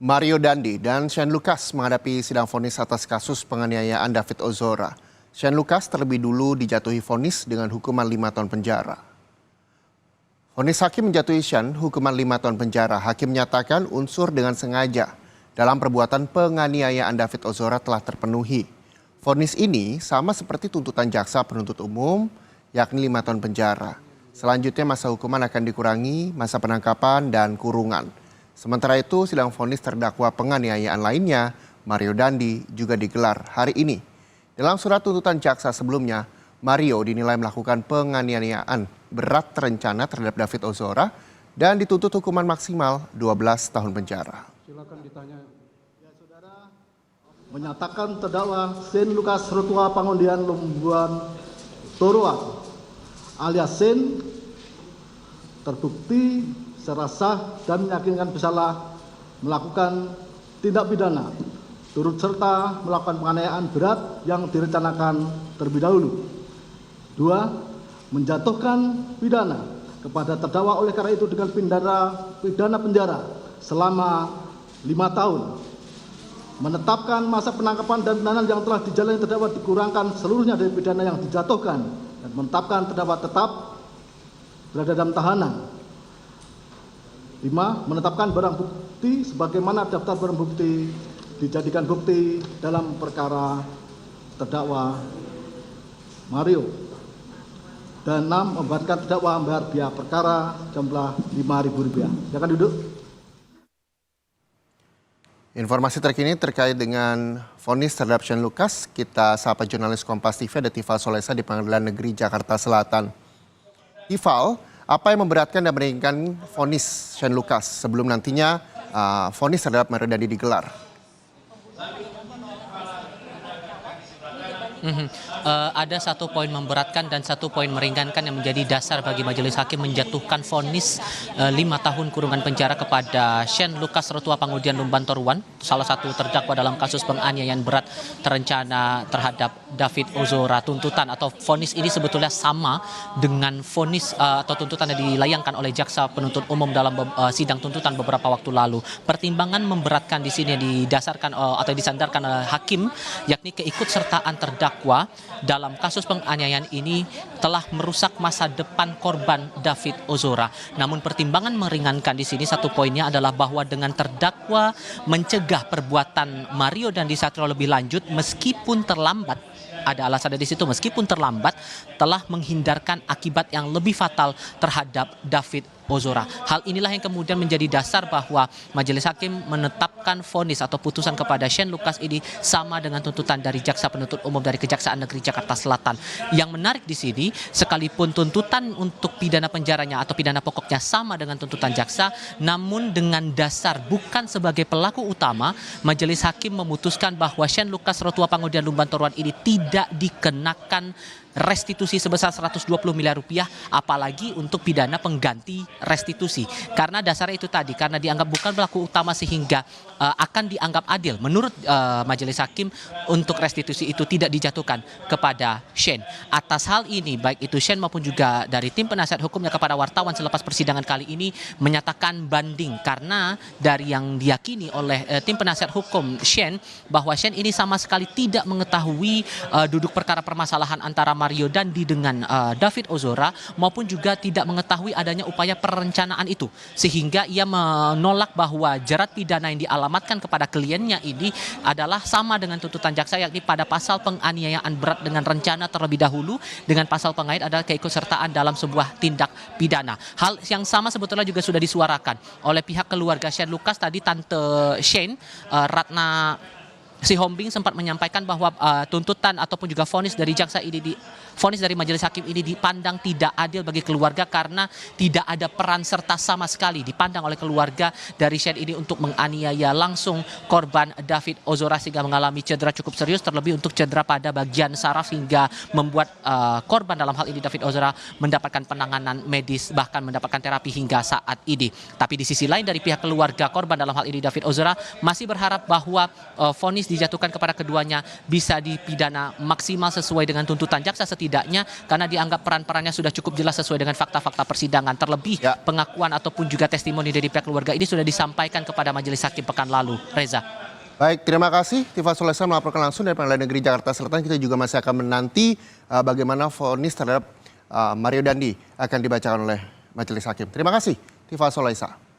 Mario Dandi dan Shane Lucas menghadapi sidang vonis atas kasus penganiayaan David Ozora. Shane Lucas terlebih dulu dijatuhi vonis dengan hukuman 5 tahun penjara. Vonis hakim menjatuhi Shane hukuman 5 tahun penjara. Hakim menyatakan unsur dengan sengaja dalam perbuatan penganiayaan David Ozora telah terpenuhi. Vonis ini sama seperti tuntutan jaksa penuntut umum, yakni 5 tahun penjara. Selanjutnya masa hukuman akan dikurangi masa penangkapan dan kurungan. Sementara itu, sidang vonis terdakwa penganiayaan lainnya, Mario Dandi, juga digelar hari ini. Dalam surat tuntutan jaksa sebelumnya, Mario dinilai melakukan penganiayaan berat terencana terhadap David Ozora dan dituntut hukuman maksimal 12 tahun penjara. Silakan ditanya. Ya, saudara, menyatakan terdakwa Shane Lucas Rotua Pangondian Lumbuan Torua alias Shane terbukti secara sah dan meyakinkan bersalah melakukan tindak pidana turut serta melakukan penganiayaan berat yang direncanakan terlebih dahulu. 2. Menjatuhkan pidana kepada terdakwa oleh karena itu dengan pidana penjara selama 5 tahun. Menetapkan masa penangkapan dan penahanan yang telah dijalani terdakwa dikurangkan seluruhnya dari pidana yang dijatuhkan dan menetapkan terdakwa tetap berada dalam tahanan. 5. Menetapkan barang bukti sebagaimana daftar barang bukti dijadikan bukti dalam perkara terdakwa Mario. Dan 6. Membuatkan terdakwa membayar biaya perkara jumlah Rp5.000. Silakan duduk. Informasi terkini terkait dengan vonis terhadap Shane Lucas, kita sapa jurnalis Kompas TV ada Tifal Solesa di Pengadilan Negeri Jakarta Selatan. Tifal, apa yang memberatkan dan meringankan vonis Shane Lucas sebelum nantinya vonis terhadap Mario Dandi digelar? Ada satu poin memberatkan dan satu poin meringankan yang menjadi dasar bagi majelis hakim menjatuhkan vonis 5 tahun kurungan penjara kepada Shane Lucas Rotua Pangondian Lumban Toruan, salah satu terdakwa dalam kasus penganiayaan berat terencana terhadap David Ozora. Tuntutan atau vonis ini sebetulnya sama dengan vonis atau tuntutan yang dilayangkan oleh jaksa penuntut umum dalam sidang tuntutan beberapa waktu lalu. Pertimbangan memberatkan di sini didasarkan atau disandarkan oleh hakim, yakni keikutsertaan terdakwa dalam kasus penganiayaan ini telah merusak masa depan korban David Ozora. Namun pertimbangan meringankan di sini satu poinnya adalah bahwa dengan terdakwa mencegah perbuatan Mario Dandi Satrio lebih lanjut meskipun terlambat, ada alasan di situ, meskipun terlambat telah menghindarkan akibat yang lebih fatal terhadap David Ozora. Hal inilah yang kemudian menjadi dasar bahwa majelis hakim menetapkan vonis atau putusan kepada Shane Lucas ini sama dengan tuntutan dari jaksa penuntut umum dari Kejaksaan Negeri Jakarta Selatan. Yang menarik di sini, sekalipun tuntutan untuk pidana penjaranya atau pidana pokoknya sama dengan tuntutan jaksa, namun dengan dasar bukan sebagai pelaku utama, majelis hakim memutuskan bahwa Shane Lucas Rotua Pangondian Lumban Toruan ini tidak dikenakan restitusi sebesar Rp120 miliar, apalagi untuk pidana pengganti restitusi. Karena dasarnya itu tadi, karena dianggap bukan pelaku utama sehingga akan dianggap adil menurut majelis hakim untuk restitusi itu tidak dijatuhkan kepada Shane. Atas hal ini, baik itu Shane maupun juga dari tim penasihat hukumnya kepada wartawan selepas persidangan kali ini menyatakan banding, karena dari yang diyakini oleh tim penasihat hukum Shane bahwa Shane ini sama sekali tidak mengetahui duduk perkara permasalahan antara Mario Dandi dengan David Ozora, maupun juga tidak mengetahui adanya upaya perencanaan itu, sehingga ia menolak bahwa jerat pidana yang dialamatkan kepada kliennya ini adalah sama dengan tuntutan jaksa, yakni pada pasal penganiayaan berat dengan rencana terlebih dahulu, dengan pasal pengait adalah keikutsertaan dalam sebuah tindak pidana. Hal yang sama sebetulnya juga sudah disuarakan oleh pihak keluarga Shane Lucas. Tadi tante Shane, Ratna Sihombing, sempat menyampaikan bahwa tuntutan ataupun juga vonis dari jaksa ini vonis dari majelis hakim ini dipandang tidak adil bagi keluarga karena tidak ada peran serta sama sekali dipandang oleh keluarga dari Shane ini untuk menganiaya langsung korban David Ozora sehingga mengalami cedera cukup serius, terlebih untuk cedera pada bagian saraf hingga membuat korban dalam hal ini David Ozora mendapatkan penanganan medis, bahkan mendapatkan terapi hingga saat ini. Tapi di sisi lain dari pihak keluarga korban dalam hal ini David Ozora masih berharap bahwa vonis dijatuhkan kepada keduanya bisa dipidana maksimal sesuai dengan tuntutan jaksa setidaknya karena dianggap peran-perannya sudah cukup jelas sesuai dengan fakta-fakta persidangan. Terlebih pengakuan ataupun juga testimoni dari pihak keluarga ini sudah disampaikan kepada majelis hakim pekan lalu. Reza. Baik, terima kasih Tifa Solesa melaporkan langsung dari Pengadilan Negeri Jakarta Selatan. Kita juga masih akan menanti bagaimana vonis terhadap Mario Dandi akan dibacakan oleh majelis hakim. Terima kasih Tifa Solesa.